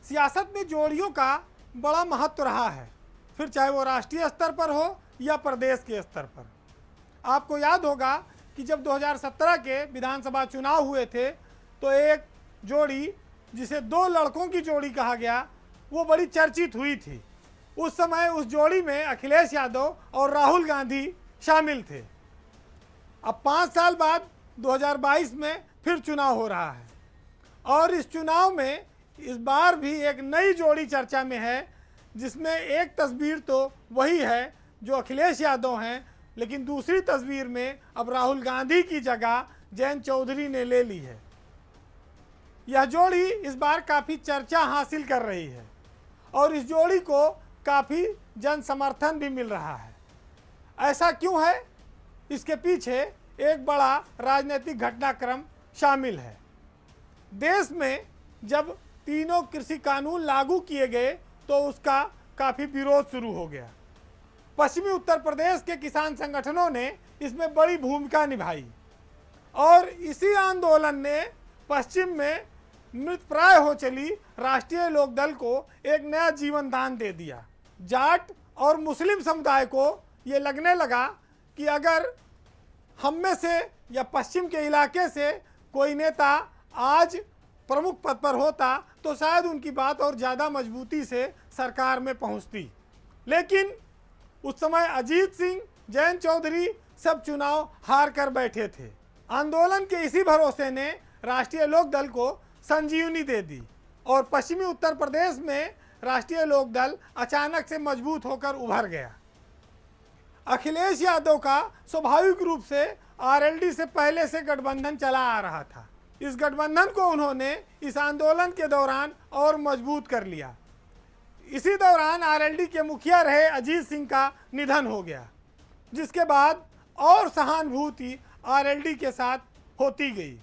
सियासत में जोड़ियों का बड़ा महत्व रहा है, फिर चाहे वो राष्ट्रीय स्तर पर हो या प्रदेश के स्तर पर। आपको याद होगा कि जब 2017 के विधानसभा चुनाव हुए थे तो एक जोड़ी जिसे दो लड़कों की जोड़ी कहा गया वो बड़ी चर्चित हुई थी। उस समय उस जोड़ी में अखिलेश यादव और राहुल गांधी शामिल थे। अब 5 साल बाद 2022 में फिर चुनाव हो रहा है और इस चुनाव में इस बार भी एक नई जोड़ी चर्चा में है, जिसमें एक तस्वीर तो वही है जो अखिलेश यादव हैं, लेकिन दूसरी तस्वीर में अब राहुल गांधी की जगह जयंत चौधरी ने ले ली है। यह जोड़ी इस बार काफ़ी चर्चा हासिल कर रही है और इस जोड़ी को काफ़ी जन समर्थन भी मिल रहा है। ऐसा क्यों है? इसके पीछे एक बड़ा राजनीतिक घटनाक्रम शामिल है। देश में जब तीनों कृषि कानून लागू किए गए तो उसका काफ़ी विरोध शुरू हो गया। पश्चिमी उत्तर प्रदेश के किसान संगठनों ने इसमें बड़ी भूमिका निभाई और इसी आंदोलन ने पश्चिम में मृतप्राय हो चली राष्ट्रीय लोकदल को एक नया जीवन दान दे दिया। जाट और मुस्लिम समुदाय को ये लगने लगा कि अगर हम में से या पश्चिम के इलाके से कोई नेता आज प्रमुख पद पर होता तो शायद उनकी बात और ज़्यादा मजबूती से सरकार में पहुंचती। लेकिन उस समय अजीत सिंह, जयंत चौधरी सब चुनाव हार कर बैठे थे। आंदोलन के इसी भरोसे ने राष्ट्रीय लोकदल को संजीवनी दे दी और पश्चिमी उत्तर प्रदेश में राष्ट्रीय लोकदल अचानक से मजबूत होकर उभर गया। अखिलेश यादव का स्वाभाविक रूप से आरएलडी से पहले से गठबंधन चला आ रहा था। इस गठबंधन को उन्होंने इस आंदोलन के दौरान और मजबूत कर लिया। इसी दौरान आरएलडी के मुखिया रहे अजीत सिंह का निधन हो गया, जिसके बाद और सहानुभूति आरएलडी के साथ होती गई।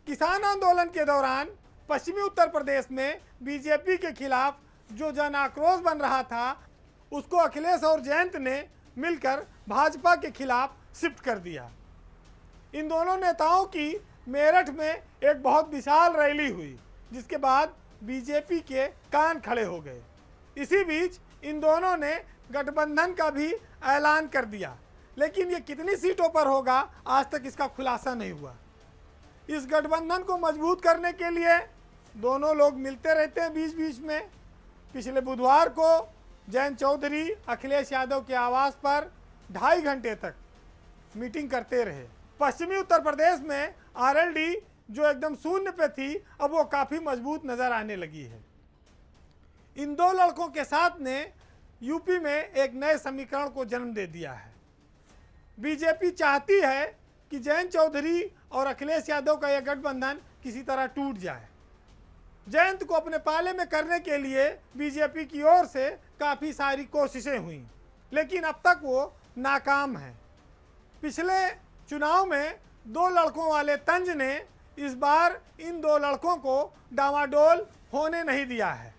किसान आंदोलन के दौरान पश्चिमी उत्तर प्रदेश में बीजेपी के खिलाफ जो जन आक्रोश बन रहा था, उसको अखिलेश और जयंत ने मिलकर भाजपा के खिलाफ शिफ्ट कर दिया। इन दोनों नेताओं की मेरठ में एक बहुत विशाल रैली हुई, जिसके बाद बीजेपी के कान खड़े हो गए। इसी बीच इन दोनों ने गठबंधन का भी ऐलान कर दिया, लेकिन ये कितनी सीटों पर होगा आज तक इसका खुलासा नहीं हुआ। इस गठबंधन को मजबूत करने के लिए दोनों लोग मिलते रहते हैं बीच बीच में। पिछले बुधवार को जयंत चौधरी अखिलेश यादव के आवास पर 2.5 घंटे तक मीटिंग करते रहे। पश्चिमी उत्तर प्रदेश में आरएलडी जो एकदम शून्य पे थी, अब वो काफ़ी मजबूत नज़र आने लगी है। इन दो लड़कों के साथ ने यूपी में एक नए समीकरण को जन्म दे दिया है। बीजेपी चाहती है कि जयंत चौधरी और अखिलेश यादव का यह गठबंधन किसी तरह टूट जाए। जयंत को अपने पाले में करने के लिए बीजेपी की ओर से काफ़ी सारी कोशिशें हुई, लेकिन अब तक वो नाकाम है। पिछले चुनाव में 2 लड़कों वाले तंज ने इस बार इन 2 लड़कों को डामाडोल होने नहीं दिया है।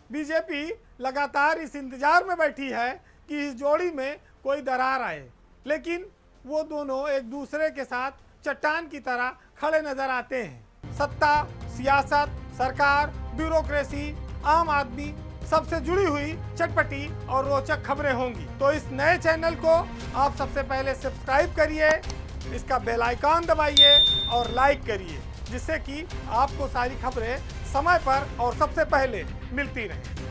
बीजेपी लगातार इस इंतजार में बैठी है कि इस जोड़ी में कोई दरार आए, लेकिन वो दोनों एक दूसरे के साथ चट्टान की तरह खड़े नजर आते हैं। सत्ता, सियासत, सरकार, ब्यूरोक्रेसी, आम आदमी सबसे जुड़ी हुई चटपटी और रोचक खबरें होंगी। तो इस नए चैनल को आप सबसे पहले सब्सक्राइब करिए, इसका बेल आइकॉन दबाइए और लाइक करिए, जिससे कि आपको सारी खबरें समय पर और सबसे पहले मिलती रहें।